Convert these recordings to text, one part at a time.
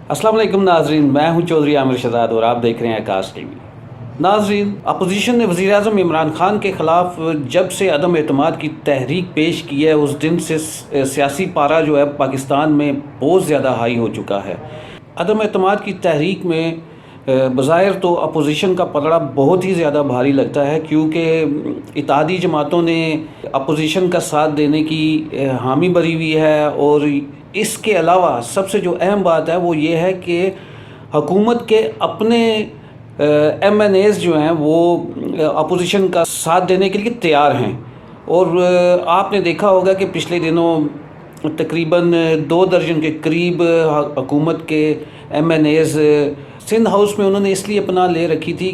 अस्सलाम वालेकुम नाजरीन, मैं हूं चौधरी आमिर शहजाद और आप देख रहे हैं आकाश टीवी। नाजरीन, अपोजिशन ने वज़ीर आज़म इमरान खान के ख़िलाफ़ जब से अदम एतमाद की तहरीक पेश की है उस दिन से सियासी पारा जो है पाकिस्तान में बहुत ज़्यादा हाई हो चुका है। अदम एतमाद की तहरीक में बज़ाहिर तो अपोजिशन का पलड़ा बहुत ही ज़्यादा भारी लगता है, क्योंकि इत्तेहादी जमातों ने अपोजिशन का साथ देने की हामी भरी हुई है। और इसके अलावा सबसे जो अहम बात है वो ये है कि हुकूमत के अपने MNAs जो हैं वो अपोजिशन का साथ देने के लिए तैयार हैं। और आपने देखा होगा कि पिछले दिनों तकरीबन 2 दर्जन के करीब हुकूमत के MNAs सिंध हाउस में उन्होंने इसलिए अपना ले रखी थी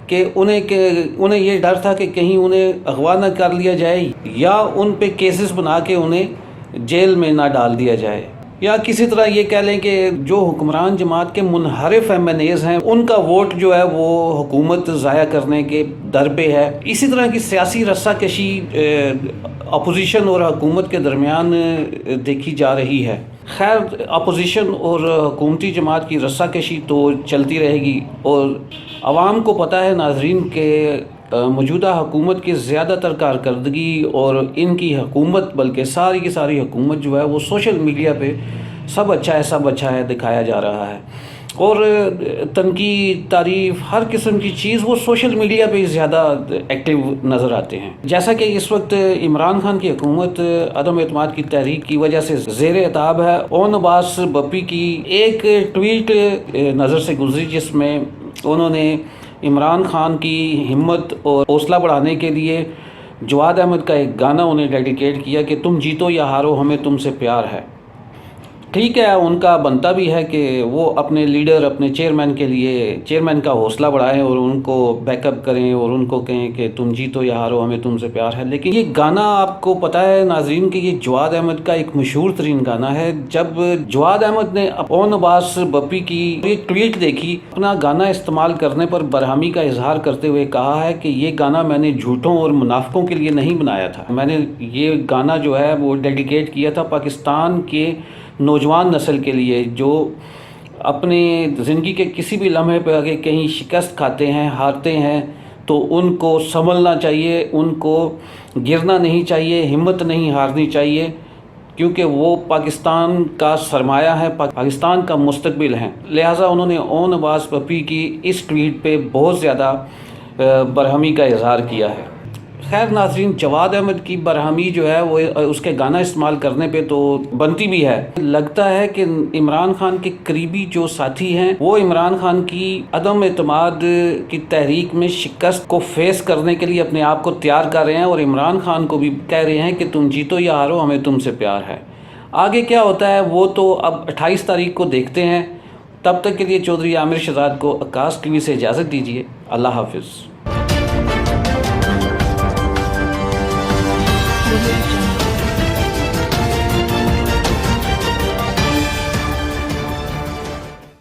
कि उन्हें ये डर था कि कहीं उन्हें अगवा ना कर लिया जाए या उन पे केसेस बना के उन्हें जेल में ना डाल दिया जाए, या किसी तरह ये कह लें कि जो हुक्मरान जमात के मुनहरिफ MNAs हैं उनका वोट जो है वो हुकूमत ज़ाया करने के दर पे है। इसी तरह की सियासी रस्साकशी अपोजिशन और हुकूमत के दरमियान देखी जा रही है। खैर, अपोजिशन और हुकूमती जमात की रस्साकशी तो चलती रहेगी और आवाम को पता है नाजरीन के मौजूदा हुकूमत की ज़्यादातर कारकर्दगी और इनकी हुकूमत बल्कि सारी की सारी हुकूमत जो है वो सोशल मीडिया पे सब अच्छा है दिखाया जा रहा है। और तनकीद, तारीफ़, हर किस्म की चीज़ वो सोशल मीडिया पे ज़्यादा एक्टिव नज़र आते हैं। जैसा कि इस वक्त इमरान खान की हुकूमत अदम एतमाद की तहरीक की वजह से ज़ेर एताब है। ओन अब्बास बप्पी की एक ट्वीट नज़र से गुजरी जिसमें उन्होंने इमरान खान की हिम्मत और हौसला बढ़ाने के लिए जवाद अहमद का एक गाना उन्हें डेडिकेट किया कि तुम जीतो या हारो हमें तुमसे प्यार है। ठीक है, उनका बनता भी है कि वो अपने लीडर, अपने चेयरमैन का हौसला बढ़ाएं और उनको बैकअप करें और उनको कहें कि तुम जीतो या हारो हमें तुमसे प्यार है। लेकिन ये गाना आपको पता है नाजरीन कि ये जवाद अहमद का एक मशहूर तरीन गाना है। जब जवाद अहमद ने ओन अब्बास बप्पी की एक ट्वीट देखी, अपना गाना इस्तेमाल करने पर बरहमी का इजहार करते हुए कहा है कि ये गाना मैंने झूठों और मुनाफिकों के लिए नहीं बनाया था। मैंने ये गाना जो है वो डेडिकेट किया था पाकिस्तान के नौजवान नस्ल के लिए जो अपने ज़िंदगी के किसी भी लम्हे पर आगे कहीं शिकस्त खाते हैं, हारते हैं, तो उनको संभलना चाहिए, उनको गिरना नहीं चाहिए, हिम्मत नहीं हारनी चाहिए, क्योंकि वो पाकिस्तान का सरमाया है, पाकिस्तान का मुस्तकबिल है। लिहाजा उन्होंने ओन अब्बास बप्पी की इस ट्वीट पे बहुत ज़्यादा बरहमी का इजहार किया है। खैर नाज़रीन, जवाद अहमद की बरहमी जो है वो उसके गाना इस्तेमाल करने पे तो बनती भी है। लगता है कि इमरान खान के करीबी जो साथी हैं वो इमरान खान की अदम एतमाद की तहरीक में शिकस्त को फेस करने के लिए अपने आप को तैयार कर रहे हैं और इमरान खान को भी कह रहे हैं कि तुम जीतो या हारो हमें तुमसे प्यार है। आगे क्या होता है वो तो अब 28 तारीख को देखते हैं। तब तक के लिए चौधरी आमिर शहजाद को आकाश टीवी से इजाज़त दीजिए। अल्लाह हाफिज़।